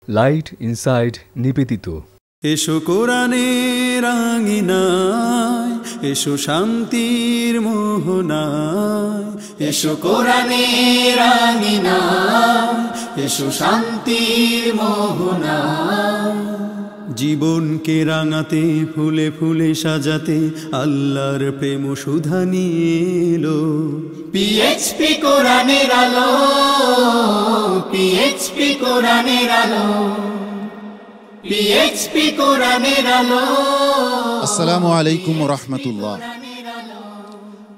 Light inside নিবেদিত। এসো কোরআনের আঙিনায়, এসো শান্তির মোহনায়, এসো কোরআনের আঙিনায়, এসো শান্তির মোহনায়। জীবনকে রাঙাতে, ফুলে ফুলে সাজাতে আল্লাহর প্রেম সুধা নিয়ে এলো পিএইচপি কোরআনের আলো, পিএইচপি কোরআনের আলো, পিএইচপি কোরআনের আলো। আসসালামু আলাইকুম ওয়া রাহমাতুল্লাহ।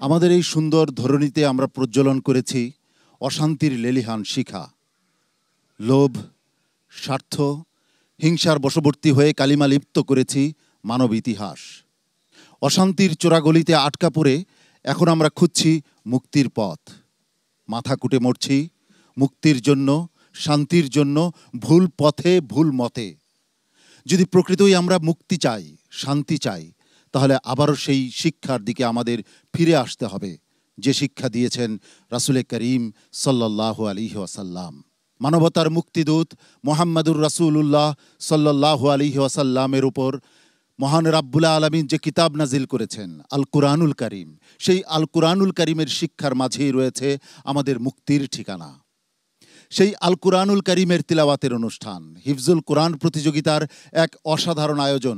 আমাদের এই সুন্দর ধরণীতে আমরা প্রজ্বলন করেছি অশান্তির লেলিহান শিখা। লোভ, স্বার্থ, হিংসার বশবর্তী হয়ে কালিমা লিপ্ত করেছি মানব ইতিহাস। অশান্তির চোরাগলিতে আটকা পড়ে এখন আমরা খুঁজছি মুক্তির পথ। মাথা কুটে মরছি মুক্তির জন্য, শান্তির জন্য, ভুল পথে ভুল মতে। যদি প্রকৃতই আমরা মুক্তি চাই, শান্তি চাই, তাহলে আবারও সেই শিক্ষার দিকে আমাদের ফিরে আসতে হবে, যে শিক্ষা দিয়েছেন রাসূলে করিম সাল্লাল্লাহু আলাইহি ওয়াসাল্লাম। মানবতার মুক্তিদূত মুহাম্মদুর রাসূলুল্লাহ সাল্লাল্লাহু আলাইহি ওয়াসাল্লামের উপর মহান রাব্বুল আলামিন যে কিতাব নাজিল করেছেন আল কুরআনুল কারীম, সেই আল কুরআনুল কারীমের শিক্ষার মাঝেই রয়েছে আমাদের মুক্তির ঠিকানা। সেই আল কুরআনুল কারীমের তিলাওয়াতের অনুষ্ঠান, হিফজুল কোরআন প্রতিযোগিতার এক অসাধারণ আয়োজন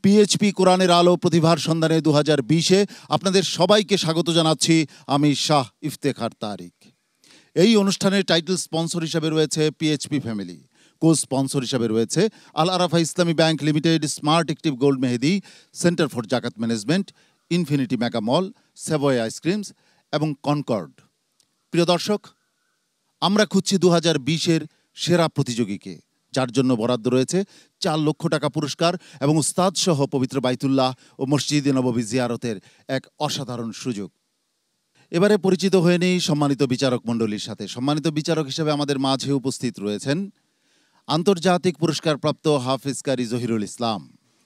পিএইচপি কোরআনের আলো প্রতিভার সন্ধানে 2020-এ আপনাদের সবাইকে স্বাগত জানাচ্ছি আমি শাহ ইফতেখার তারিক। এই অনুষ্ঠানের টাইটেল স্পন্সর হিসেবে রয়েছে পিএইচপি ফ্যামিলি, কো স্পন্সর হিসেবে রয়েছে আল আরাফা ইসলামী bank limited, smart active gold Mehedi, centre for জাকাত ম্যানেজমেন্ট, ইনফিনিটি মেগা মল, সেভয় আইসক্রিমস এবং কনকর্ড। প্রিয় দর্শক, আমরা খুঁজছি 2020-এর সেরা প্রতিযোগীকে, যার জন্য বরাদ্দ রয়েছে 4 লক্ষ টাকা পুরস্কার এবং উস্তাদ সহ পবিত্র বাইতুল্লাহ ও মসজিদে নববী জিয়ারতের এক অসাধারণ সুযোগ। এবারে পরিচিত হয়ে নেই সম্মানিত বিচারক মণ্ডলীর সাথে। সম্মানিত বিচারক হিসেবে আমাদের মাঝে উপস্থিত রয়েছেন আন্তর্জাতিক পুরস্কারপ্রাপ্ত হাফেজ কারি জহিরুল ইসলাম।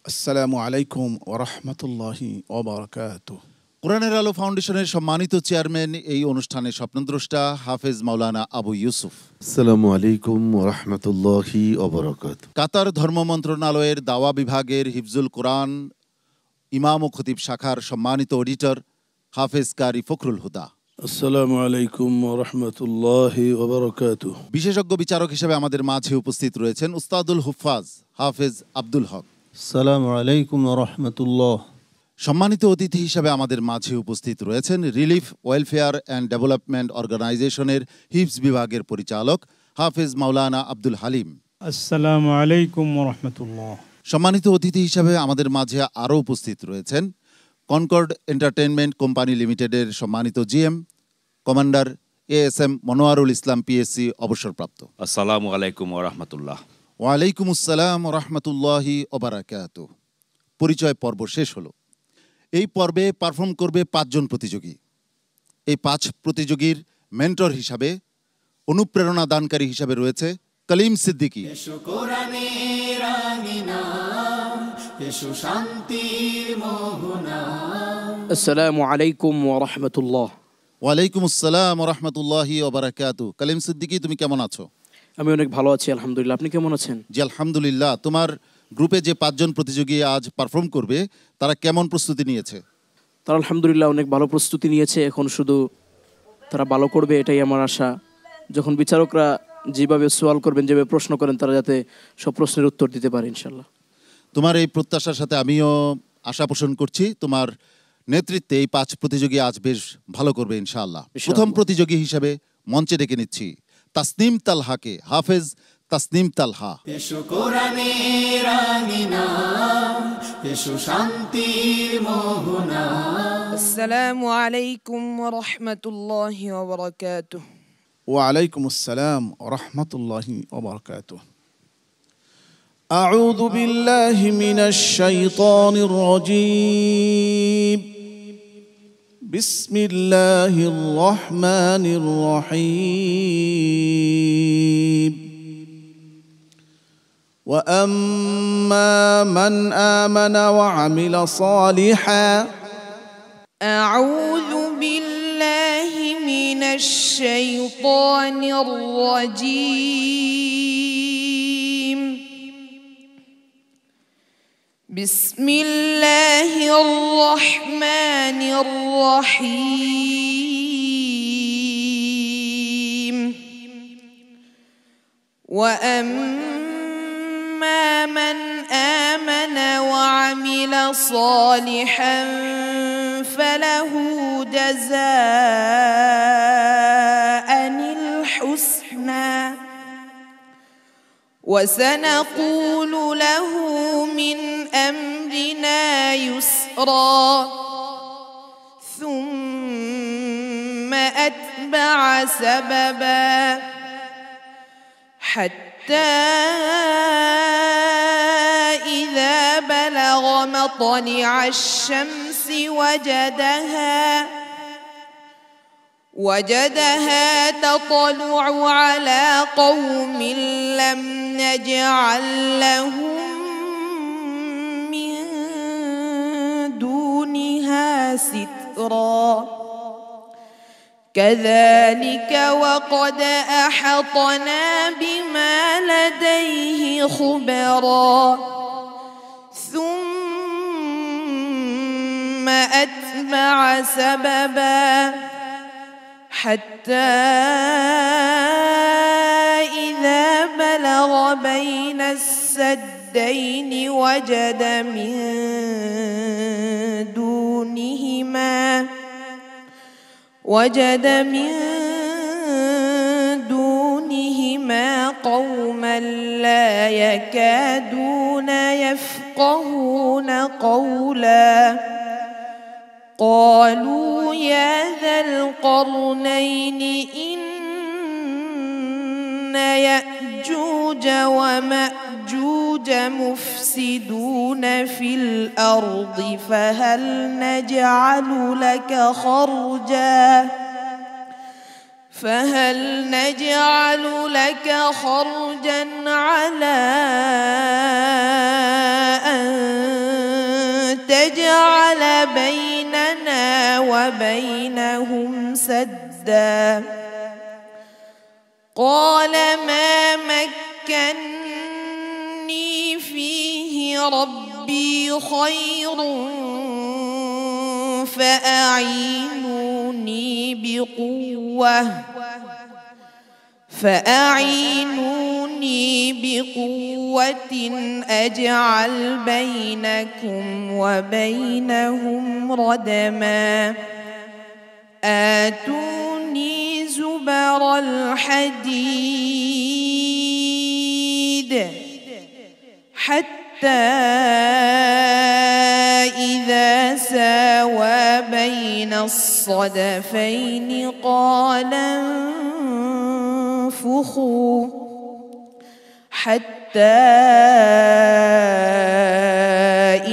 আসসালামু আলাইকুম ওয়া রাহমাতুল্লাহি ওয়া বারাকাতুহু। কোরআনের আলো ফাউন্ডেশনের সম্মানিত চেয়ারম্যান, এই অনুষ্ঠানের স্বপ্নদ্রষ্টা হাফেজ মাওলানা আবু ইউসুফ। আসসালামু আলাইকুম ওয়া রাহমাতুল্লাহি ওয়া বারাকাতুহু। কাতার ধর্ম মন্ত্রণালয়ের দাওয়া বিভাগের হিফজুল কোরআন ইমাম ও খতিব শাখার সম্মানিত অডিটর হাফেজ কারি ফখরুল হুদা। আসসালামু আলাইকুম ওয়া রাহমাতুল্লাহি ওয়া বারাকাতুহু। বিশেষজ্ঞ বিচারক হিসেবে আমাদের মাঝে উপস্থিত রয়েছেন উস্তাদুল হুফাজ হাফেজ আব্দুল হক। আসসালামু আলাইকুম ওয়া রাহমাতুল্লাহ। সম্মানিত অতিথি হিসেবে আমাদের মাঝে উপস্থিত রয়েছেন রিলিফ ওয়েলফেয়ার অ্যান্ড ডেভেলপমেন্ট অর্গানাইজেশনের হিফজ বিভাগের পরিচালক হাফেজ মাওলানা আব্দুল হালিম। আসসালামু আলাইকুম ওয়া রাহমাতুল্লাহ। সম্মানিত অতিথি হিসেবে আমাদের মাঝে আরও উপস্থিত রয়েছেন কনকর্ড এন্টারটেইনমেন্ট কোম্পানি লিমিটেডের সম্মানিত জিএম কমান্ডার এএসএম মনোয়ারুল ইসলাম পিএসসি অবসরপ্রাপ্ত। আসসালামু আলাইকুম ওয়া রাহমাতুল্লাহ। ওয়ালাইকুম আসসালাম ওয়া রাহমাতুল্লাহি ওয়া বারাকাতুহু। পরিচয় পর্ব শেষ হলো। এই পর্বে পারফর্ম করবে 5 জন প্রতিযোগী। এই 5 প্রতিযোগীর মেন্টর হিসাবে, অনুপ্রেরণা দানকারী হিসাবে রয়েছে কলিম সিদ্দিকী। এসো কোরআনের আঙিনায়, এসো শান্তির মোহনায়। আসসালামু আলাইকুম ওয়া রাহমাতুল্লাহ। ওয়ালাইকুম আসসালাম ওয়া রাহমাতুল্লাহি ওয়া বারাকাতুহু। কলিম সিদ্দিকী, তুমি কেমন আছো? আমি অনেক ভালো আছি আলহামদুলিল্লাহ। আপনি কেমন আছেন? জি আলহামদুলিল্লাহ। তোমার গ্রুপে যে 5 জন প্রতিযোগী আজ পারফর্ম করবে, তারা কেমন প্রস্তুতি নিয়েছে? তারা আলহামদুলিল্লাহ অনেক ভালো প্রস্তুতি নিয়েছে। এখন শুধু তারা ভালো করবে এটাই আমার আশা। যখন বিচারকরা যেভাবে সওয়াল করবেন, যেভাবে প্রশ্ন করেন, তারা যাতে সব প্রশ্নের উত্তর দিতে পারে ইনশাআল্লাহ। তোমার এই প্রত্যাশার সাথে আমিও আশা পোষণ করছি তোমার নেতৃত্বে এই 5 প্রতিযোগী আজ বেশ ভালো করবে ইনশাআল্লাহ। প্রথম প্রতিযোগী হিসেবে মঞ্চে ডেকে নিচ্ছি তাসনিম তালহাকে, হাফেজ তাসনিম তালহা। এসো কোরআনের আঙিনায়, এসো শান্তির মোহনায়। আসসালামু আলাইকুম ওয়া রাহমাতুল্লাহি ওয়া বারাকাতুহু। ওয়া আলাইকুম আসসালাম ওয়া রাহমাতুল্লাহি ওয়া বারাকাতুহু। আউযু বিল্লাহি মিনাশ শাইতানির রাজীম। বিসমিল্লাহির রহমানির রহিম। وأما من آمن وعمل صالحا. أعوذ بالله من الشيطان الرجيم. بسم الله الرحمن الرحيم وأما من آمن وعمل صالحا فله جزاء الحسنى وسنقول له من أمرنا يسرا ثم أتبع سببا حتى إذا بلغ مطلع الشمس وجدها تطلع على قوم لم نجعل لهم من دونها سترا كذلك وقد أحطنا بما لديه خبرا ثم أتبع سببا حتى إذا بلغ بين السدين وجد من دونهما قوما لا يكادون يفقهون قولا قالوا يا ذا القرنين إن يأجوج ومأجوج مفسدون في الأرض فهل نجعل لك خرجا على أن تجعل بيننا وبينهم سدا قال ما مكني فيه ربي خير فأعينوني بقوة أجعل بينكم وبينهم ردما آتوني زبر الحديد حتى إذا ساوى بين الصدفين قال انفخوا حتى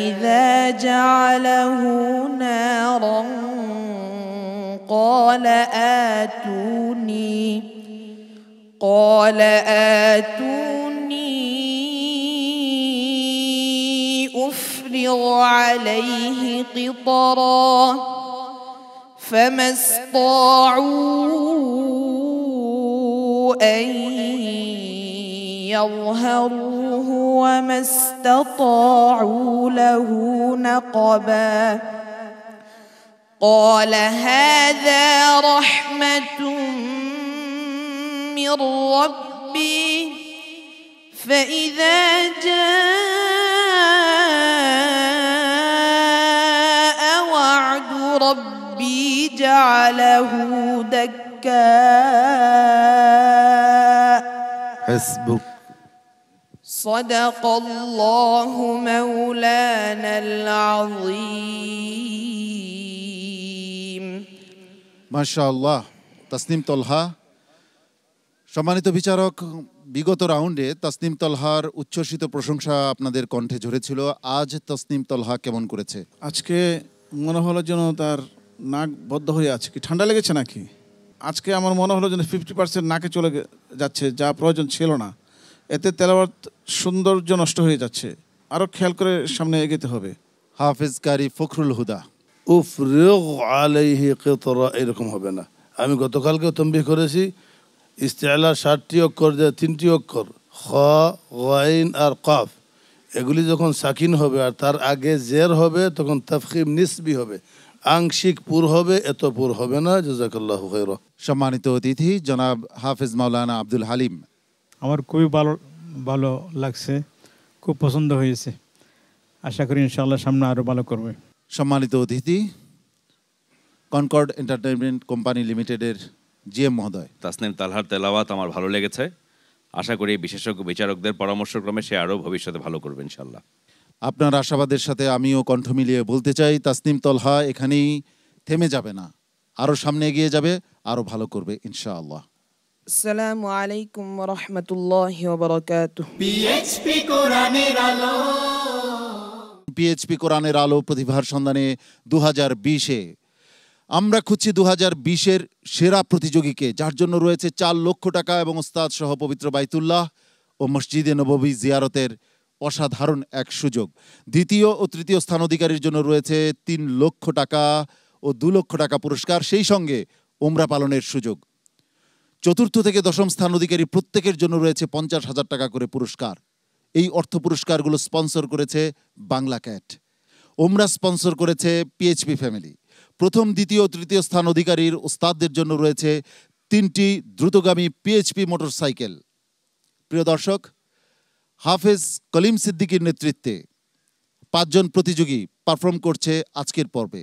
إذا جعله نارا قال آتوني أفرغ عليه قطرا فما استطاعوا أن يظهروه وما استطاعوا له نقبا قال هذا رحمة من ربي فإذا جاء وعد ربي جعله دكاء حسبك صدق الله مولانا العظيم মাশাআল্লাহ। তাসনিম তলহা। সম্মানিত বিচারক, বিগত রাউন্ডে তাসনিম তলহার উচ্ছ্বসিত প্রশংসা আপনাদের কণ্ঠে ঝরেছিল। আজ তাসনিম তলহা কেমন করেছে? আজকে মনে হলো যেন তার নাক বদ্ধ হয়ে আছে, কি ঠান্ডা লেগেছে নাকি? আজকে আমার মনে হলো যেন 50% নাকে চলে যাচ্ছে, যা প্রয়োজন ছিল না। এতে তেলাওয়াত সৌন্দর্য নষ্ট হয়ে যাচ্ছে। আরও খেয়াল করে সামনে এগোতে হবে। হাফেজ কারি ফখরুল হুদা। উফরিগ আলাইহি কিতরা, এরকম হবে না। আমি গতকালকে তনবিহ করেছি, ইস্তিআলা 60টি অক্ষর, যে 3টি অক্ষর খ, গাইন আর কাফ, এগুলি যখন সাকিন হবে আর তার আগে জের হবে তখন তাফখিম নিসবি হবে, আংশিক পুর হবে, এত পুর হবে না। জাযাকাল্লাহু খায়রা। সম্মানিত অতিথি জনাব হাফেজ মাওলানা আব্দুল হালিম। আমার খুবই ভালো লাগছে, খুব পছন্দ হয়েছে। আশা করি ইনশাআল্লাহ সামনে আরও ভালো করবে। সম্মানিত অতিথি কনকর্ড এন্টারটেইনমেন্ট কোম্পানি লিমিটেডের জিএম মহোদয়। তাসনিম তালহার তেলাওয়াত আমার ভালো লেগেছে। আশা করি বিশেষজ্ঞ বিচারকদের পরামর্শক্রমে সে আরও ভবিষ্যতে ভালো করবে ইনশাআল্লাহ। আপনার আশাবাদের সাথে আমিও কণ্ঠ মিলিয়ে বলতে চাই, তাসনিম তলহা এখানেই থেমে যাবে না, আরও সামনে এগিয়ে যাবে, আরও ভালো করবে ইনশাআল্লাহ। আসসালামু আলাইকুম ওয়া রাহমাতুল্লাহি ওয়া বারাকাতুহু। পিএইচপি কোরআনের আলো, পিএইচপি কোরআনের আলো প্রতিভার সন্ধানে 2020-এ আমরা খুঁজছি 2020-এর সেরা প্রতিযোগীকে, যার জন্য রয়েছে 4 লক্ষ টাকা এবং ওস্তাদ সহ পবিত্র বাইতুল্লাহ ও মসজিদে নববী জিয়ারতের অসাধারণ এক সুযোগ। দ্বিতীয় ও তৃতীয় স্থান অধিকারীর জন্য রয়েছে 3 লক্ষ টাকা ও 2 লক্ষ টাকা পুরস্কার, সেই সঙ্গে ওমরা পালনের সুযোগ। চতুর্থ থেকে দশম স্থান অধিকারী প্রত্যেকের জন্য রয়েছে 50,000 টাকা করে পুরস্কার। এই অর্থ পুরস্কারগুলো স্পন্সর করেছে বাংলা ক্যাট, ওমরা স্পন্সর করেছে পিএইচপি ফ্যামিলি। প্রথম, দ্বিতীয় ও তৃতীয় স্থান অধিকারীর ওস্তাদদের জন্য রয়েছে 3টি দ্রুতগামী পিএইচপি মোটরসাইকেল। প্রিয় দর্শক, হাফেজ কলিম সিদ্দিকীর নেতৃত্বে 5 জন প্রতিযোগী পারফর্ম করছে আজকের পর্বে।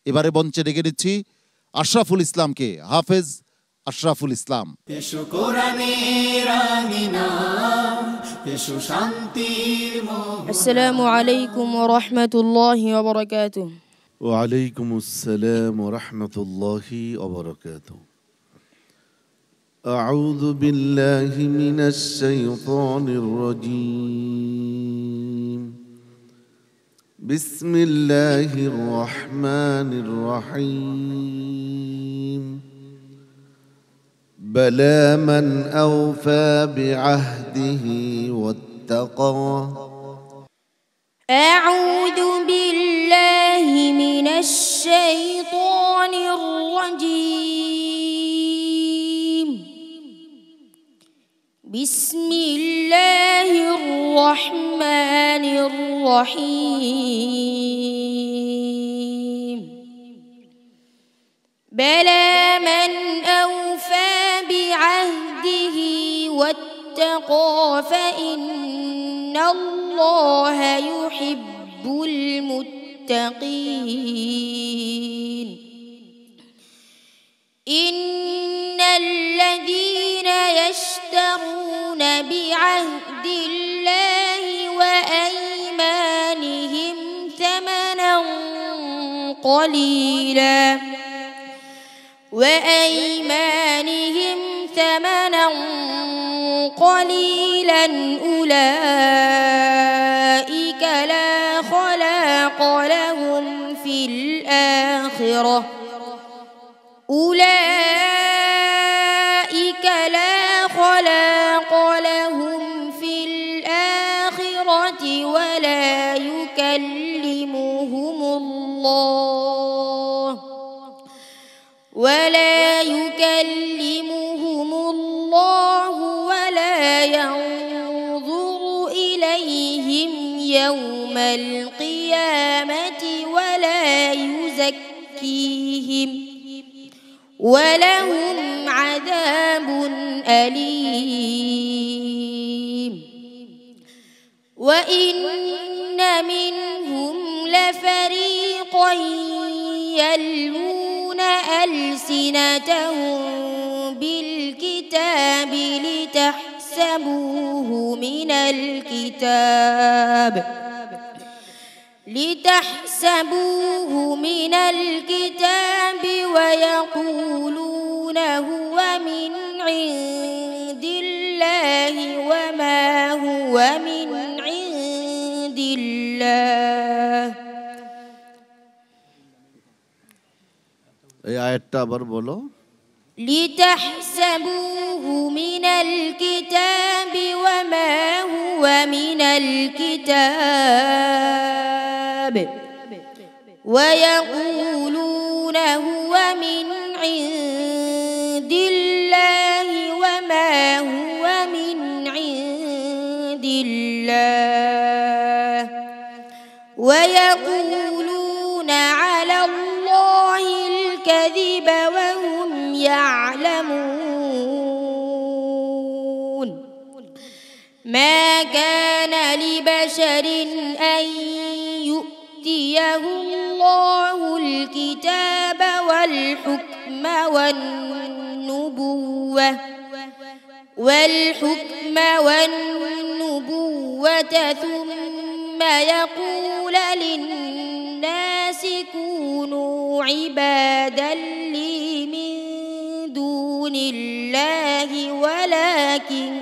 এবারে মঞ্চে ডেকে নিচ্ছি আশরাফুল ইসলামকে। হাফেজ আশরাফুল ইসলাম। এসো কোরআনের আঙিনা, এসো শান্তির মোহনা। আসসালামু আলাইকুম ওয়া রাহমাতুল্লাহি ওয়া বারাকাতুহু। وعليكم السلام ورحمة الله وبركاته. أعوذ بالله من الشيطان الرجيم. بسم الله الرحمن الرحيم. بلى من أوفى بعهده واتقى. أعوذ بالله من الشيطان الرجيم. بسم الله الرحمن الرحيم. بلى من أوفى بعهده واتقى فإن الله يحب المتقين. إن الذين يشترون بعهد الله وأيمانهم ثمنا قليلا أولئك لا خلاق لهم في الآخرة. أولئك لا خلاق لهم في الآخرة ولا يكلمهم الله ولا ينظر إليهم يوم القيامة ولا يزكيهم ولهم عذاب أليم. وإن منهم لفريقا يلوون ألسنتهم بالكتاب لتحسبوه من الكتاب ويقولون هو من عند الله وما هو من عند الله. এই আয়াতটা আবার বলো। لتحسبوه من الكتاب وما هو من الكتاب ويقولون هو من عند الله وما هو من عند الله ويقولون على الله الكذب وهم يعلمون ما كان لبشر أن يؤتيه الله الكتاب والحكم والنبوة ثم يقول للناس كونوا عبادا لي من دون الله ولكن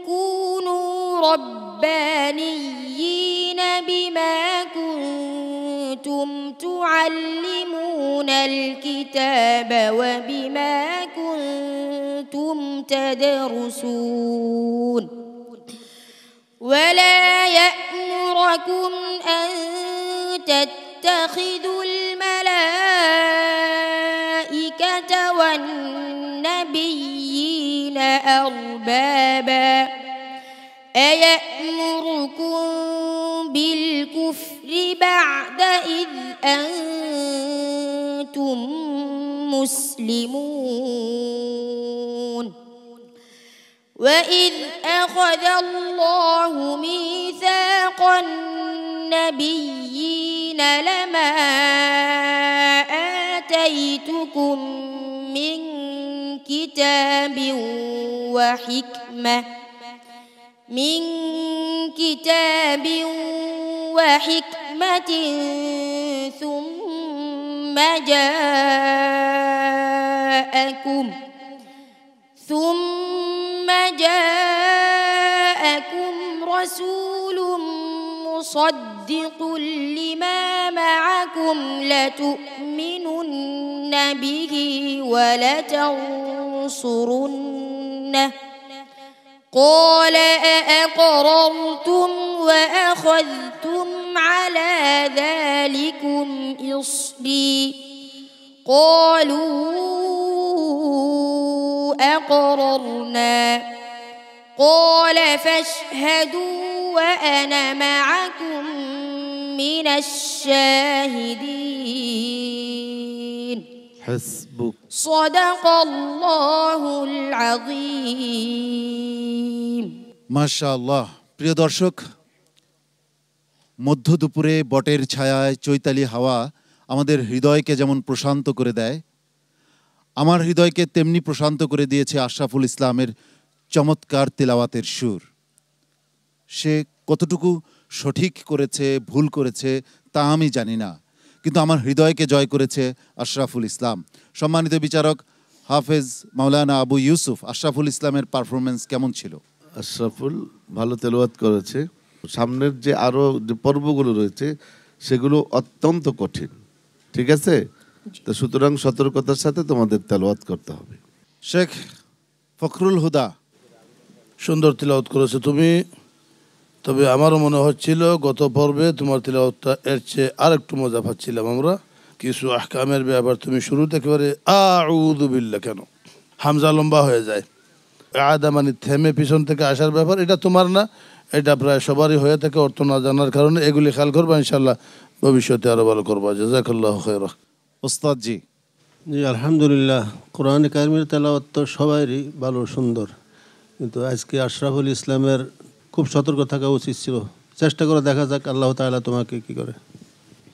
كونوا ربانيين بما كنتم تعلمون الكتاب وبما كنتم تدرسون ولا يأمركم أن تتخذوا الملائكة والنبيين أربابا أيأمركم بالكفر بعد إذ أنتم مسلمون وإذ أخذ الله ميثاق النبيين لما آتيتكم من كتاب وحكمة ثم جاءكم رسول مصدق لما معكم لتؤمنن به ولتنصرنه قال أأقررتم وأخذتم على ذلكم إصري قالوا أقررنا قال فاشهدوا وأنا معكم من الشاهدين حسبك صدق الله العظيم মাশাআল্লাহ। প্রিয় দর্শক, মধ্য দুপুরে বটের ছায়ায় চৈতালি হাওয়া আমাদের হৃদয়কে যেমন প্রশান্ত করে দেয়, আমার হৃদয়কে তেমনি প্রশান্ত করে দিয়েছে আশরাফুল ইসলামের চমৎকার তিলাওয়াতের সুর। সে কতটুকু সঠিক করেছে, ভুল করেছে তা আমি জানি না, কিন্তু আমার হৃদয়কে জয় করেছে আশরাফুল ইসলাম। সম্মানিত বিচারক হাফেজ মাওলানা আবু ইউসুফ, আশরাফুল ইসলামের পারফরমেন্স কেমন ছিল? আশরাফুল ভালো তেলাওয়াত করেছে। সামনের যে আরও যে পর্বগুলো রয়েছে সেগুলো অত্যন্ত কঠিন, ঠিক আছে? তো সুতরাং সতর্কতার সাথে তোমাদের তেলাওয়াত করতে হবে। শেখ ফখরুল হুদা, সুন্দর তিলাওয়াত করেছো তুমি, তবে আমারও মনে হচ্ছিল গত পর্বে তোমার তিলাওয়াতটা এর চেয়ে আর একটু মজা পাচ্ছিলাম আমরা। কিছু আহকামের ব্যাপার তুমি শুরুতে একেবারে আউযু বিল্লাহ, কেন হামজা লম্বা হয়ে যায়, আদা মানে থেমে পিছন থেকে আসার ব্যাপার, এটা তোমার না, এটা প্রায় সবারই হয়ে থাকে অর্থ না জানার কারণে। এগুলি খেয়াল করবা, ইনশাল্লাহ ভবিষ্যতে আরো ভালো করবা। জাযাকাল্লাহু খায়রা। ওস্তাদ জি। জি আলহামদুলিল্লাহ, কোরআন কারিমের তেলাওয়াত তো সবারই ভালো সুন্দর, কিন্তু আজকে আশরাফুল ইসলামের খুব সতর্ক থাকা উচিত ছিল। চেষ্টা করে দেখা যাক আল্লাহ তাআলা তোমাকে কি করে।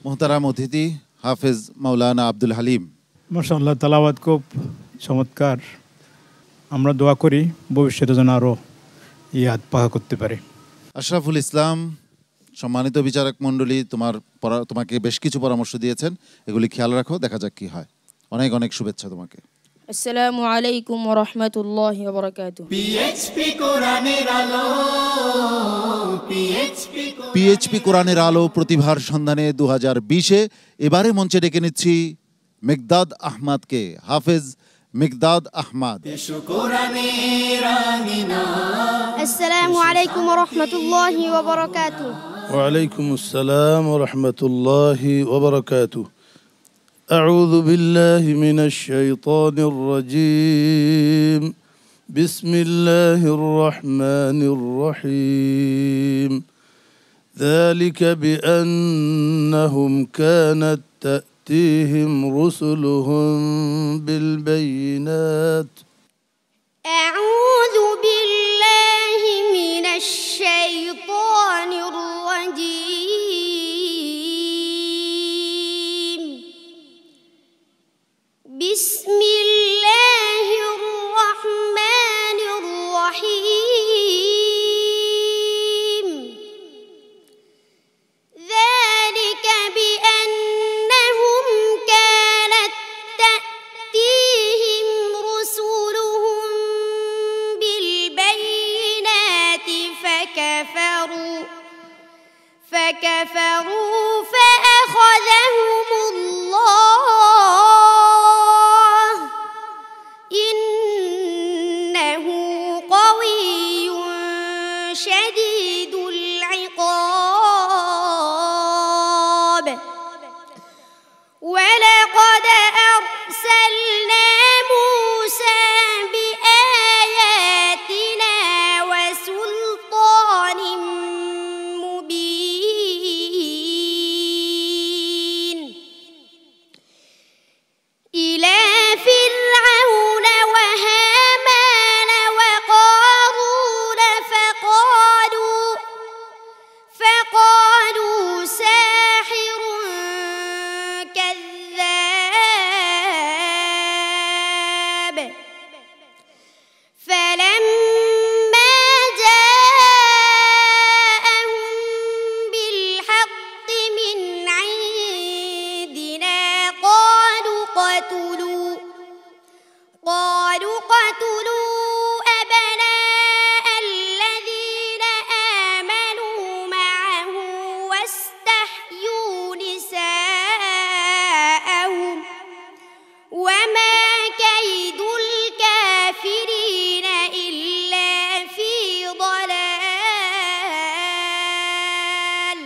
মোহতারাম অতিথি হাফেজ মাওলানা আব্দুল হালিম। মাশাআল্লাহ, তেলাওয়াত খুব চমৎকার। আমরা দোয়া করি ভবিষ্যতে যেন আরও ইয়াদ পাকা করতে পারে। আশরাফুল ইসলাম, সম্মানিত বিচারক মণ্ডলী, তোমাকে বেশ কিছু পরামর্শ দিয়েছেন, এগুলি খেয়াল রাখো, দেখা যাক কি হয়। অনেক অনেক শুভেচ্ছা তোমাকে। আসসালামু আলাইকুম ওয়া রাহমাতুল্লাহি ওয়া বারাকাতুহু। পিএইচপি কোরআনের আলো প্রতিভার সন্ধানে 2020-এ এবারে মঞ্চে ডেকে নিচ্ছি মিকদাদ আহমদকে। হাফেজ মিকদাদ আহমদ। আসসালামু আলাইকুম ওয়া রাহমাতুল্লাহি ওয়া বারাকাতুহু। ওয়া আলাইকুম আসসালাম ওয়া রাহমাতুল্লাহি ওয়া বারাকাতুহু। أعوذ بالله من الشيطان الرجيم بسم الله الرحمن الرحيم ذلك بأنهم كانت تأتيهم رسلهم بالبينات أعوذ بالله من الشيطان الرجيم بسم الله الرحمن الرحيم ذلك بأنهم كانت تأتيهم رسلهم بالبينات فكفروا فأخذهم الله إنه قوي شديد العقاب ولقد أرسلنا موسى بآياتنا وسلطان مبين إلى فرعون وهامان وقارون فقالوا ساحر كذاب فلما جاءهم بالحق من عندنا قالوا قتلوا أبناء الذين آمنوا معه واستحيوا نساءهم وما كيد الكافرين إلا في ضلال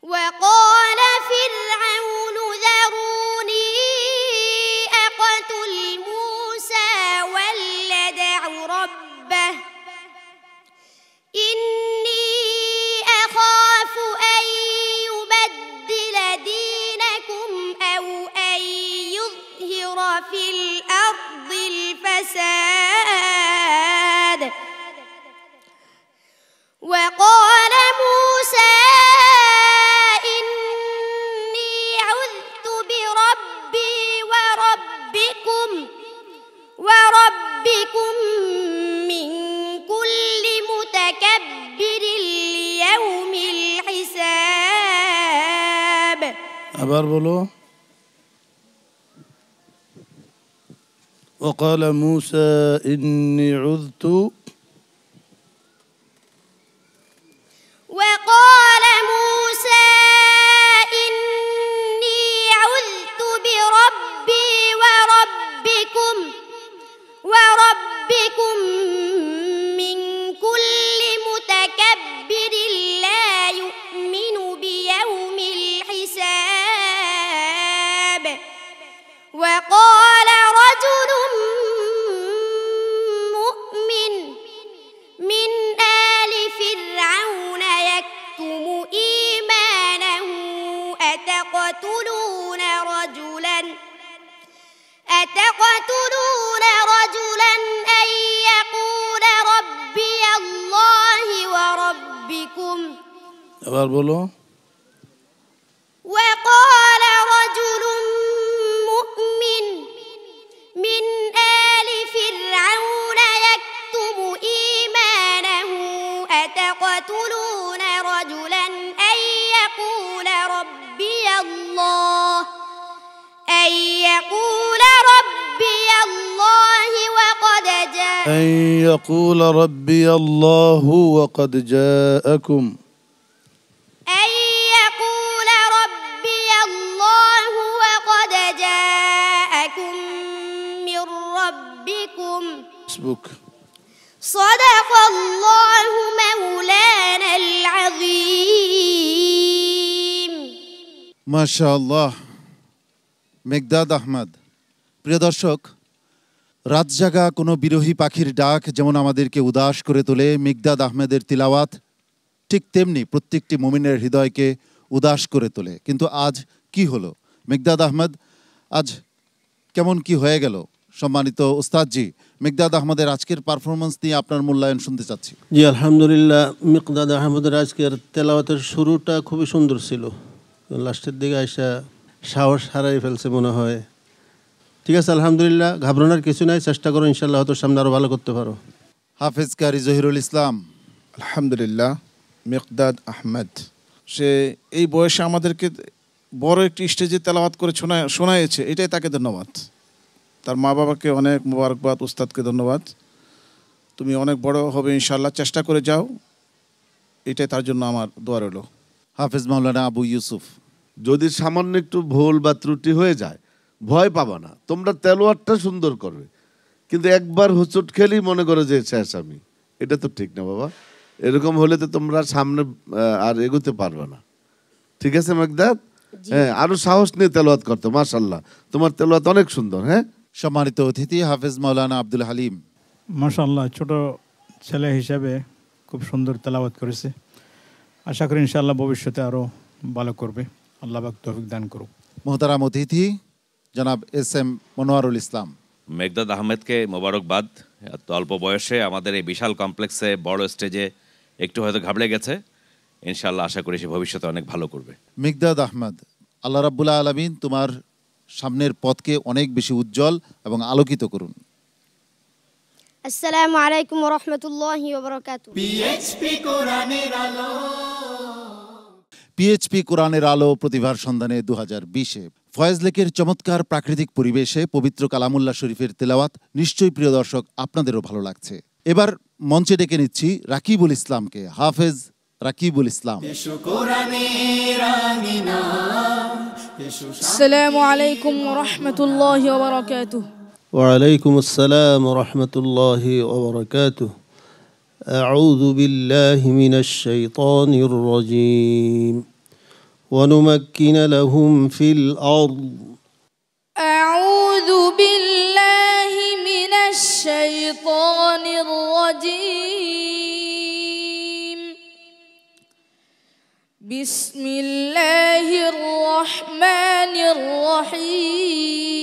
وقال فرعون ذروني أقتل موسى وليدع ربه إني أخاف أن يبدل دينكم أو أن يظهر في الأرض الفساد وقال موسى إني عذت بربي وربكم من كل متكبر ليوم الحساب আবার বলো وقال موسى إني عذت وقال موسى إني عذت بربي وربكم من كل متكبر لا يؤمن بيوم الحساب وقال رجل مؤمن من آل فرعون يكتم إيمانه أتقتلون رجلا أن يقول ربي الله وربكم আবার বলো وقال رجل مؤمن من آل فرعون يكتم إيمانه أتقتلون رجلا أن يقول ربي الله أن يقول ربي الله وقد جاءكم أن يقول ربي الله وقد جاءكم من ربكم حسبك صدق الله مولانا العظيم মাশাআল্লাহ। মেঘদাদ আহমদ। প্রিয় দর্শক, রাতজাগা কোনো বিরোহী পাখির ডাক যেমন আমাদেরকে উদাস করে তোলে, মিকদাদ আহমেদের তিলাওয়াত ঠিক তেমনি প্রত্যেকটি মুমিনের হৃদয়কে উদাস করে তোলে। কিন্তু আজ কি হলো মিকদাদ আহমেদ, আজ কেমন কি হয়ে গেল? সম্মানিত উস্তাদজি, মিকদাদ আহমদের আজকের পারফরমেন্স নিয়ে আপনার মূল্যায়ন শুনতে চাচ্ছি। জি আলহামদুলিল্লাহ, মিকদাদ আহমদের আজকের তেলাওয়াতের শুরুটা খুবই সুন্দর ছিল, লাস্টের দিকে আইসা সাহস হারাই ফেলছে মনে হয়। ঠিক আছে, আলহামদুলিল্লাহ, ঘাবড়ানোর কিছু নাই, চেষ্টা করো, ইনশাল্লাহ হয়তো সামনে আরও ভালো করতে পারো। হাফেজ কারি জহিরুল ইসলাম। আলহামদুলিল্লাহ, মিকদাদ আহমেদ সে এই বয়সে আমাদেরকে বড় একটি স্টেজে তেলাওয়াত করে শোনাইছে, এটাই তাকে ধন্যবাদ। তার মা বাবাকে অনেক মোবারকবাদ, উস্তাদকে ধন্যবাদ। তুমি অনেক বড় হবে ইনশাল্লাহ, চেষ্টা করে যাও, এটাই তার জন্য আমার দোয়া রইল। হাফেজ মাওলানা আবু ইউসুফ। যদি সামান্য একটু ভুল বা ত্রুটি হয়ে যায় ভয় পাবা না, তোমরা তেলোয়ারটা সুন্দর করবে, কিন্তু একবার হোঁচট খেলেই মনে করো যে শেষ আমি, এটা তো ঠিক না বাবা। এরকম হলে তো তোমরা সামনে আর এগোতে পারবে না। ঠিক আছে মিকদাদ? হ্যাঁ, আরো সাহস নিয়ে তেলাওয়াত করতে। মাশাআল্লাহ, তোমার তেলাওয়াত অনেক সুন্দর। হ্যাঁ, সম্মানিত অতিথি হাফেজ মাওলানা আব্দুল হালিম। মাশাআল্লাহ, ছোট ছেলে হিসাবে খুব সুন্দর তেলাওয়াত করেছে। আশা করি ইনশাআল্লাহ ভবিষ্যতে আরও ভালো করবে, আল্লাহ পাক তৌফিক দান করুক। মোহতারাম অতিথি জনাব এস এম মনোয়ারুল ইসলাম। মেঘদাদ আহমেদকে মোবারকবাদ। এত অল্প বয়সে আমাদের এই বিশাল কমপ্লেক্সে বড় স্টেজে একটু হয়তো ঘাবড়ে গেছে, ইনশাআল্লাহ আশা করি সে ভবিষ্যতে অনেক ভালো করবে। মিকদাদ আহমেদ, আল্লাহ রাব্বুল আলামিন তোমার সামনের পথকে অনেক বেশি উজ্জ্বল এবং আলোকিত করুন। আসসালামু আলাইকুম ওয়া রাহমাতুল্লাহি ওয়া বারাকাতুহু। পিএইচপি কোরআনের আলো, পিএইচপি কোরআনের আলো প্রতিভার সন্ধানে 2020-এ ফয়েজ লেকের চমৎকার প্রাকৃতিক পরিবেশে পবিত্র কালামুল্লাহ শরীফের তেলাওয়াত নিশ্চয়ই প্রিয় দর্শক আপনাদেরও ভালো লাগছে। এবার মঞ্চে ডেকে নিচ্ছি রাকিবুল ইসলামকে। হাফেজ রাকিবুল ইসলাম। আসসালামু আলাইকুম ওয়া রাহমাতুল্লাহি ওয়া বারাকাতুহু। وعليكم السلام ورحمة الله وبركاته. أعوذ بالله من الشيطان الرجيم ونمكن لهم في الأرض. أعوذ بالله من الشيطان الرجيم. بسم الله الرحمن الرحيم.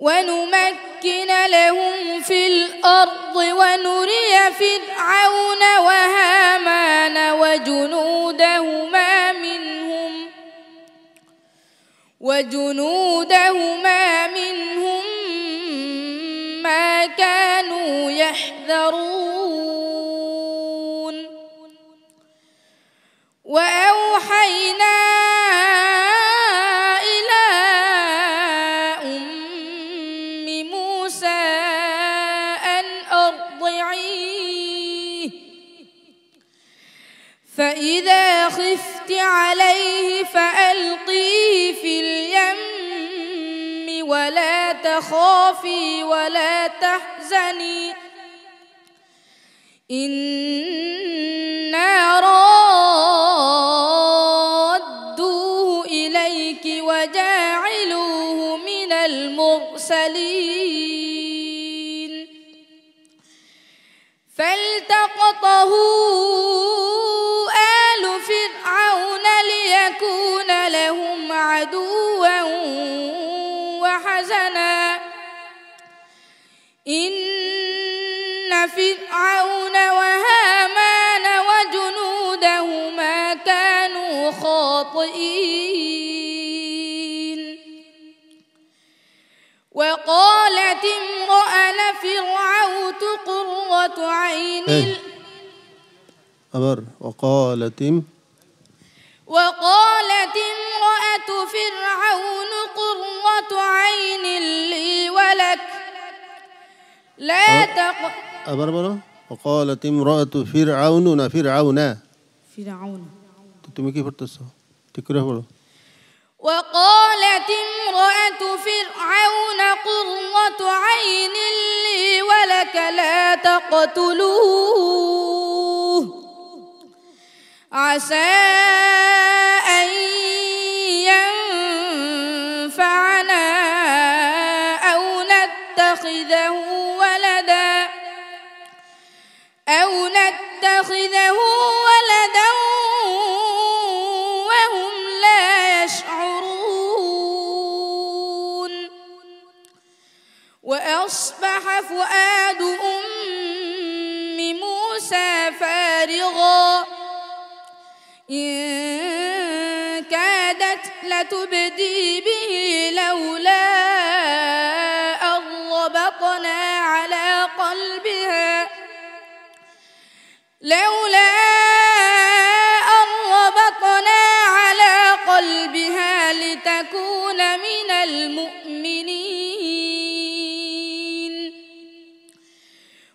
ونمكن لهم في الأرض ونري فرعون وهامان وجنودهما منهم ما كانوا يحذرون. وأوحينا إلى أم موسى أن أرضعيه فإذا خفت عليه فألقيه في اليم ولا تخافي ولا تحزني إنا رادوه إليك وجاعلوه من المرسلين. فالتقطه آل فرعون ليكون لهم عدوا وحزنا إن فرعون وهامان وجنودهما كانوا خاطئين. وقالت امرأة فرعون قرة عين وقالت امرأة فرعون قرة عين لي ولك لا وقالت امرأة فرعون فرعون তুমি কি পড়তেছো? ঠিক করে পড়ো। وقالت امرأة فرعون قرة عين لي ولك لا تقتلوه عسى أن نتخذه ولدا وهم لا يشعرون وأصبح فؤاد أم موسى فارغا إن كادت لتبدي به لولا أن ربطنا على قلبها لتكون من المؤمنين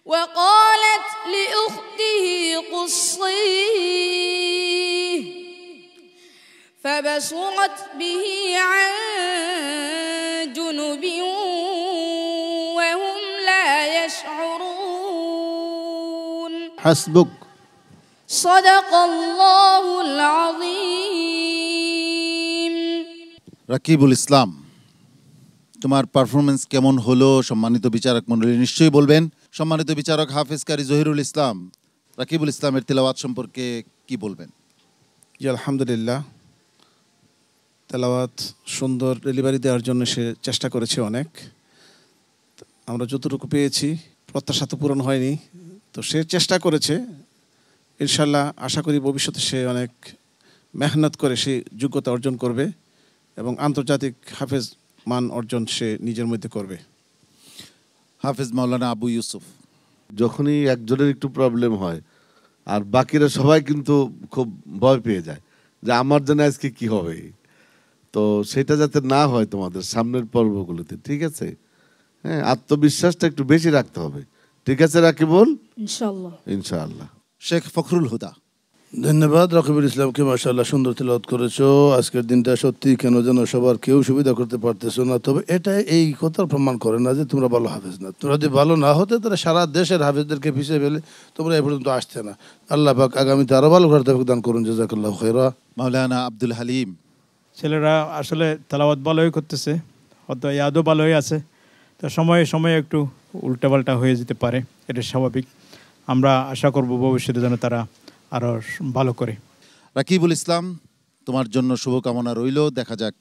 وقالت لأخته قصيه فبصرت به عن جنب وهم لا يشعرون حسبك صدق الله العظيم রাকিবুল ইসলাম, তোমার পারফরমেন্স কেমন হলো সম্মানিত বিচারক মণ্ডলী নিশ্চয়ই বলবেন। সম্মানিত বিচারক হাফেজ কারি জহিরুল ইসলাম, রাকিবুল ইসলামের তেলাওয়াত সম্পর্কে কি বলবেন? জি আলহামদুলিল্লাহ, তেলাওয়াত সুন্দর ডেলিভারি দেওয়ার জন্য সে চেষ্টা করেছে অনেক। আমরা যতটুকু পেয়েছি, প্রত্যাশা তো পূরণ হয়নি, তো সে চেষ্টা করেছে। ইনশাল্লাহ আশা করি ভবিষ্যতে সে অনেক মেহনত করে সে যোগ্যতা অর্জন করবে এবং আন্তর্জাতিক হাফেজ মান অর্জন সে নিজের মধ্যে করবে। হাফেজ মাওলানা আবু ইউসুফ, যখনই একজনের একটু প্রবলেম হয় আর বাকিরা সবাই কিন্তু খুব ভয় পেয়ে যায় যে আমার জন্য আজকে কি হবে, তো সেটা যাতে না হয় তোমাদের সামনের পর্বগুলোতে, ঠিক আছে? হ্যাঁ, আত্মবিশ্বাসটা একটু বেশি রাখতে হবে, ঠিক আছে রাকিবুল? ইনশাআল্লাহ ইনশাআল্লাহ। শেখ ফখরুল হুদা, ধন্যবাদ। রাকিবুল ইসলামকে মাশাআল্লাহ সুন্দর তেলাওয়াত করেছো। আজকের দিনটা সত্যি কেন যেন সবার কেউ সুবিধা করতে পারতেছো না, তবে এটা এই কথা প্রমাণ করে না যে তোমরা ভালো হাফেজ না। তোমরা যদি ভালো না হতে তাহলে সারা দেশের হাফেজদেরকে পিছিয়ে ফেলে তোমরা এ পর্যন্ত আসতে না। আল্লাহ পাক আগামীতে আরো ভালো করে তৌফিক দান করুন। জাযাকাল্লাহু খায়রা। মাওলানা আব্দুল হালিম, ছেলেরা আসলে তেলাওয়াত ভালোই করতেছে, হয়তো ইয়াদও ভালোই আছে, তো সময়ে সময়ে একটু উল্টাপাল্টা হয়ে যেতে পারে, এটা স্বাভাবিক। আমরা আশা করব ভবিষ্যতে যেন তারা আরও ভালো করে। রাকিবুল ইসলাম, তোমার জন্য শুভকামনা রইল, দেখা যাক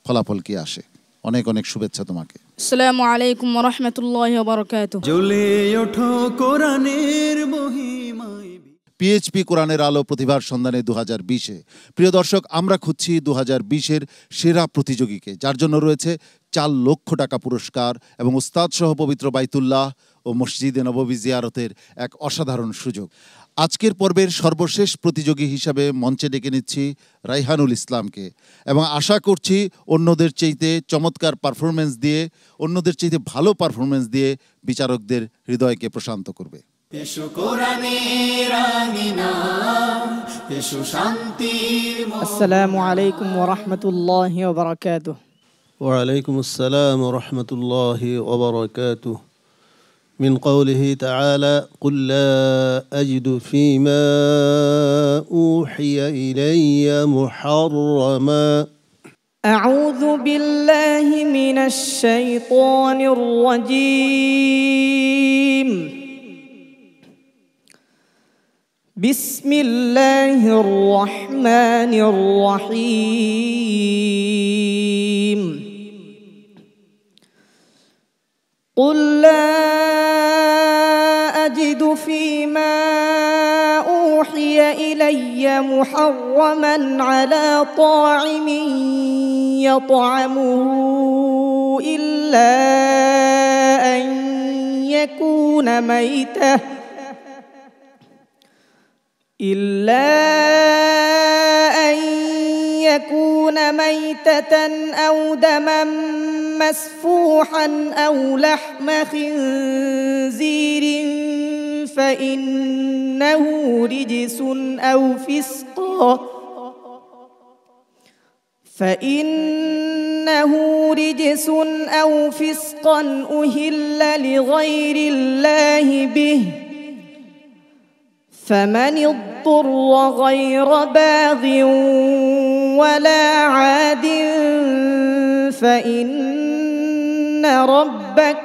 ফলাফল কি আসে। অনেক অনেক শুভেচ্ছা তোমাকে। আসসালামু আলাইকুম ওয়া রাহমাতুল্লাহি ওয়া বারাকাতুহু। জ্বলে ওঠো কোরআনের মহিমায়। পিএইচপি কোরআনের আলো প্রতিভার সন্ধানে 2020-এ প্রিয় দর্শক, আমরা খুঁজছি 2020-এর সেরা প্রতিযোগীকে, যার জন্য রয়েছে 4 লক্ষ টাকা পুরস্কার এবং উস্তাদ সহ পবিত্র বাইতুল্লাহ ও মসজিদে নববী জিয়ারতের এক অসাধারণ সুযোগ। আজকের পর্বের সর্বশেষ প্রতিযোগী হিসাবে মঞ্চে ডেকে নিচ্ছি রাইহানুল ইসলামকে এবং আশা করছি অন্যদের চাইতে চমৎকার পারফরমেন্স দিয়ে, অন্যদের চাইতে ভালো পারফরমেন্স দিয়ে বিচারকদের হৃদয়কে প্রশান্ত করবে। এসো কোরআনের আঙিনা, এসো শান্তির মহল। আসসালামু আলাইকুম ওয়া রাহমাতুল্লাহি ওয়া বারাকাতুহু। ওয়া আলাইকুম আসসালাম ওয়া রাহমাতুল্লাহি ওয়া বারাকাতুহু। من قوله تعالى قل لا أجد فيما أوحي إلي محرما. أعوذ بالله من الشيطان الرجيم. بسم الله الرحمن الرحيم. قل لا أجد فيما أوحي إلي محرما على طاعم يطعمه إلا أن يكون ميتة أو دما مسفوحا أو لحم خنزير فإنه رجس أو فسقا أهل لغير الله به فمن اضطر غير باغ ولا عاد فإن ربك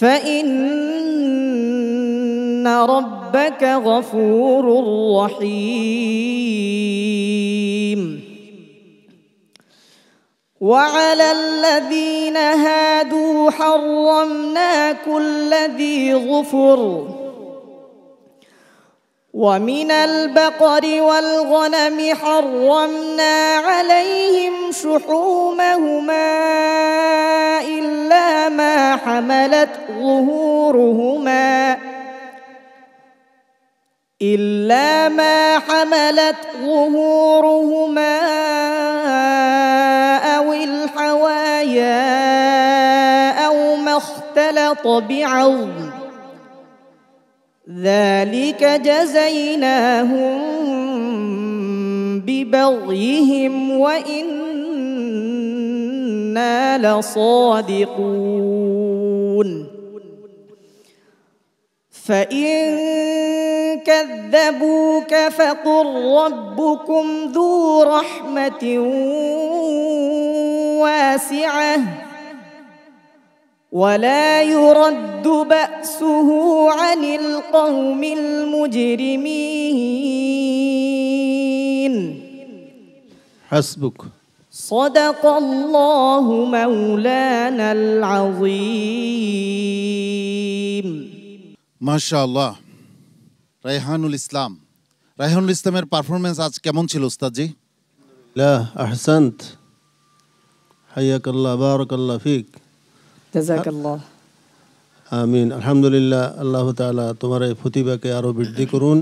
فإن ربك غفور رحيم وعلى الذين هادوا حرمنا كل ذي ظفر ومن البقر والغنم حرمنا عليهم شحومهما إلا ما حملت ظهورهما أو الحوايا أو ما اختلط بعظم ذلك جزيناهم ببغيهم وإنا لصادقون فإن كذبوك فقل ربكم ذو رحمة واسعة ولا يرد بأسه عن القوم المجرمين حسبك صدق الله مولانا العظيم মাশাআল্লাহ। রায়হানুল ইসলামের পারফরমেন্স আজ কেমন ছিল উস্তাদজি? লা আহসান্ত, হাইয়াকাল্লাহ, বারাকাল্লাহ ফিক, জাযাকাল্লাহ। আমিন। আলহামদুলিল্লাহ, আল্লাহ তাআলা তোমার এই প্রতিভাকে আরো বৃদ্ধি করুন।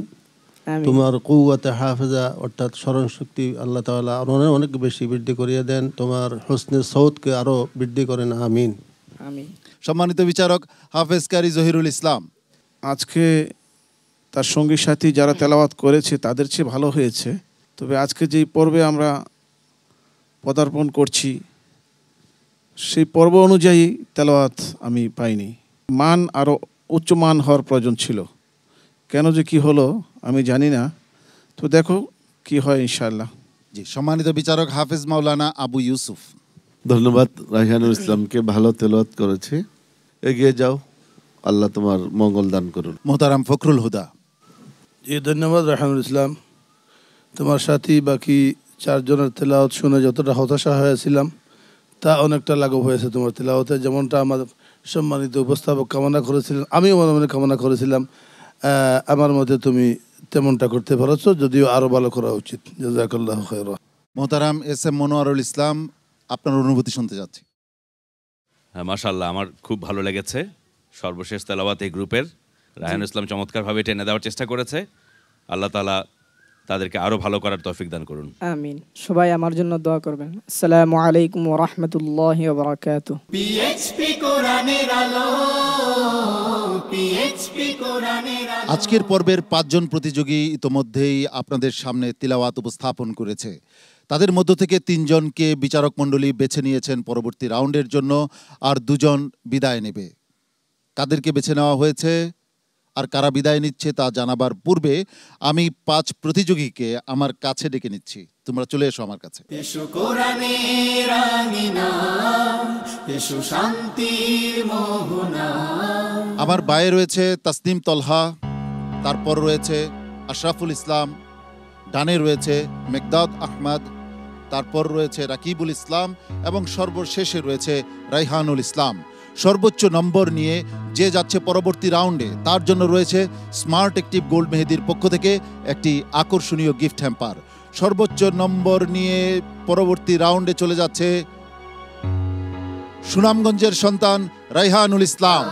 তোমার কুওয়াতে হাফেজা অর্থাৎ স্মরণ শক্তি আল্লাহ তাআলা আরো অনেক বেশি বৃদ্ধি করিয়ে দেন। তোমার হুসনে সৌতকে আরো বৃদ্ধি করেন। আমিন আমিন। সম্মানিত বিচারক হাফেজ কারি জহিরুল ইসলাম, আজকে তার সঙ্গী সাথী যারা তেলাওয়াত করেছে তাদের চেয়ে ভালো হয়েছে। তবে আজকে যেই পর্বে আমরা পদার্পণ করছি সেই পর্ব অনুযায়ী তেলাওয়াত আমি পাইনি। মান আরও উচ্চমান হওয়ার প্রয়োজন ছিল। কেন যে কি হলো আমি জানি না, তো দেখো কি হয় ইনশাআল্লাহ। জি, সম্মানিত বিচারক হাফেজ মাওলানা আবু ইউসুফ। ধন্যবাদ রায়হানুল ইসলামকে, ভালো তেলাওয়াত করেছে। এগিয়ে যাও, আল্লাহ তোমার মঙ্গল দান করুন। মোহতারাম ফখরুল হুদা। জি, ধন্যবাদ রায়হানুল ইসলাম। তোমার সাথী বাকি চারজনের তেলাওয়াত শুনে যতটা হতাশা হয়েছিলাম তা অনেকটা লাঘব হয়েছে তোমার তেলাওয়াতে। যেমনটা আমার সম্মানিত উপস্থাপক কামনা করেছিলেন, আমিও মনে মনে কামনা করেছিলাম, আমার মতে তুমি তেমনটা করতে পারছো, যদিও আরো ভালো করা উচিত। জাযাকাল্লাহু খায়রা। মোহতারাম এস এম মনোয়ারুল ইসলাম, আপনার অনুভূতি শুনতে যাচ্ছি। হ্যাঁ, মাশাআল্লাহ, আমার খুব ভালো লেগেছে সর্বশেষ তেলাওয়াত এই গ্রুপের। রায়হানুল ইসলাম চমৎকারভাবে টেনে দেওয়ার চেষ্টা করেছে। আল্লাহ তাআলা তাদেরকে আরো ভালো করার তৌফিক দান করুন। আমিন। সবাই আমার জন্য দোয়া করবেন। আসসালামু আলাইকুম ওয়া রাহমাতুল্লাহি ওয়া বারাকাতুহু। পিএইচপি কোরআনের আলো, পিএইচপি কোরআনের আলো। আজকের পর্বের 5 জন প্রতিযোগী ইতোমধ্যেই আপনাদের সামনে তিলাওয়াত উপস্থাপন করেছে। তাদের মধ্য থেকে 3 জনকে বিচারক মণ্ডলী বেছে নিয়েছেন পরবর্তী রাউন্ডের জন্য, আর 2 জন বিদায় নেবে। কাদেরকে বেছে নেওয়া হয়েছে আর কারা বিদায় নিচ্ছে তা জানাবার পূর্বে আমি 5 প্রতিযোগীকে আমার কাছে ডেকে নিচ্ছি। তোমরা চলে এসো আমার কাছে। এসো কোরআনের আঙিনা, এসো শান্তির মোহনা। আমার বায়ে রয়েছে তাসনিম তলহা, তারপর রয়েছে আশরাফুল ইসলাম, ডানে রয়েছে মেকদাদ আহমদ, তারপর রয়েছে রাকিবুল ইসলাম এবং সর্বশেষে রয়েছে রায়হানুল ইসলাম। সর্বোচ্চ নম্বর নিয়ে যে যাচ্ছে পরবর্তী রাউন্ডে তার জন্য রয়েছে স্মার্ট অ্যাক্টিভ গোল্ড মেহেদির পক্ষ থেকে একটি আকর্ষণীয় গিফট হ্যাম্পার। সর্বোচ্চ নম্বর নিয়ে পরবর্তী রাউন্ডে চলে যাচ্ছে সুনামগঞ্জের সন্তান রায়হানুল ইসলাম।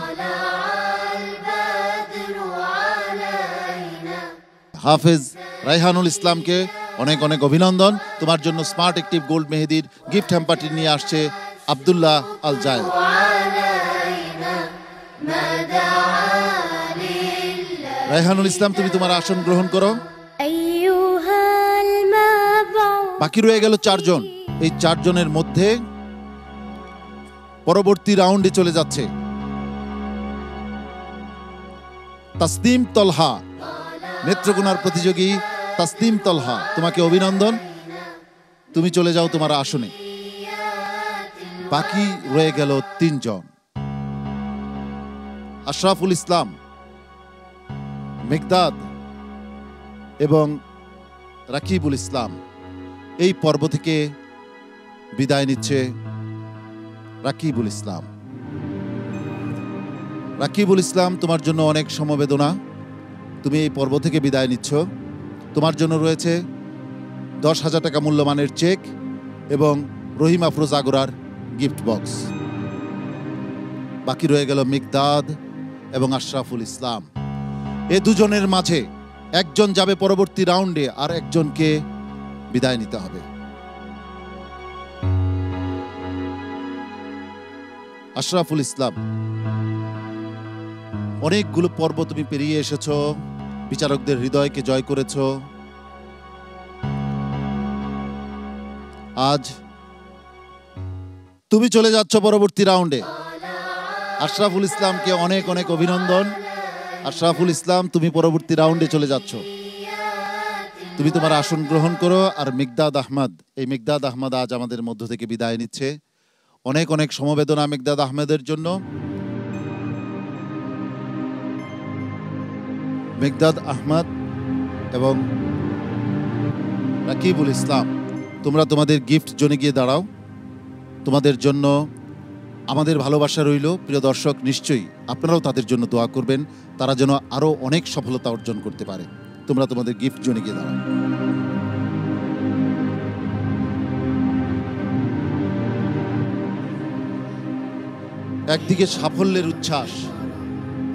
হাফেজ রায়হানুল ইসলামকে অনেক অনেক অভিনন্দন। তোমার জন্য স্মার্ট অ্যাক্টিভ গোল্ড মেহেদির গিফট হ্যাম্পারটি নিয়ে আসছে আব্দুল্লাহ আল জায়েদ। রায়হানুল ইসলাম, তুমি তোমার আসন গ্রহণ করো। বাকি রয়ে গেল 4 জন। এই 4 জনের মধ্যে পরবর্তী রাউন্ডে চলে যাচ্ছে তাসনিম তলহা, নেত্রকোনার প্রতিযোগী তাসনিম তলহা, তোমাকে অভিনন্দন। তুমি চলে যাও তোমার আসনে। বাকি রয়ে গেল 3 জন। আশরাফুল ইসলাম, মেঘদাদ এবং রাকিবুল ইসলাম এই পর্ব থেকে বিদায় নিচ্ছে রাকিবুল ইসলাম। রাকিবুল ইসলাম, তোমার জন্য অনেক সমবেদনা। তুমি এই পর্ব থেকে বিদায় নিচ্ছ। তোমার জন্য রয়েছে 10,000 টাকা মূল্যমানের চেক এবং রহিম আফরোজ আগরার গিফট বক্স। বাকি রয়ে গেল মেঘদাদ এবং আশরাফুল ইসলাম। এ দুজনের মাঝে একজন যাবে পরবর্তী রাউন্ডে, আর একজনকে বিদায় নিতে হবে। আশরাফুল ইসলাম, অনেকগুলো পর্ব তুমি পেরিয়ে এসেছ, বিচারকদের হৃদয়কে জয় করেছ। আজ তুমি চলে যাচ্ছ পরবর্তী রাউন্ডে। আশরাফুল ইসলামকে অনেক অনেক অভিনন্দন। আশরাফুল ইসলাম, তুমি পরবর্তী রাউন্ডে চলে যাচ্ছ। তুমি তোমার আসন গ্রহণ করো। আর মেঘদাদ আহমদ, এই মেঘদাদ আহমদ আজ আমাদের মধ্য থেকে বিদায় নিচ্ছে। অনেক অনেক সমবেদনা মেঘদাদ আহমেদের জন্য। মেঘদাদ আহমদ এবং রাকিবুল ইসলাম, তোমরা তোমাদের গিফট জোনে গিয়ে দাঁড়াও। তোমাদের জন্য আমাদের ভালোবাসা রইল। প্রিয় দর্শক, নিশ্চয়ই আপনারাও তাদের জন্য দোয়া করবেন, তারা যেন আরো অনেক সফলতা অর্জন করতে পারে। তোমরা তোমাদের গিফট জোনে গিয়ে দাঁড়াও। একদিকে সাফল্যের উচ্ছ্বাস,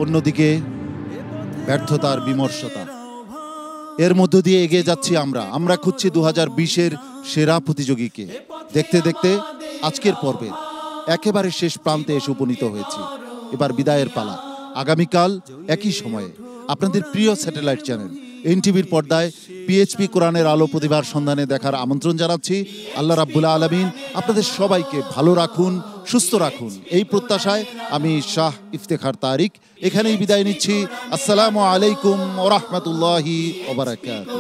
অন্যদিকে ব্যর্থতার বিমর্ষতা। এর মধ্য দিয়ে এগিয়ে যাচ্ছি আমরা খুঁজছি 2020-এর সেরা প্রতিযোগীকে। দেখতে দেখতে আজকের পর্বে একেবারে শেষ প্রান্তে এসে উপনীত হয়েছি। এবার বিদায়ের পালা। আগামীকাল একই সময়ে আপনাদের প্রিয় স্যাটেলাইট চ্যানেল এনটিভির পর্দায় পিএইচপি কোরআনের আলো প্রতিভার সন্ধানে দেখার আমন্ত্রণ জানাচ্ছি। আল্লাহ রাব্বুল আলামিন আপনাদের সবাইকে ভালো রাখুন, সুস্থ রাখুন, এই প্রত্যাশায় আমি শাহ ইফতেখার তারিক এখানেই বিদায় নিচ্ছি। আসসালামু আলাইকুম ওয়া রাহমাতুল্লাহি ওয়া বারাকাতুহু।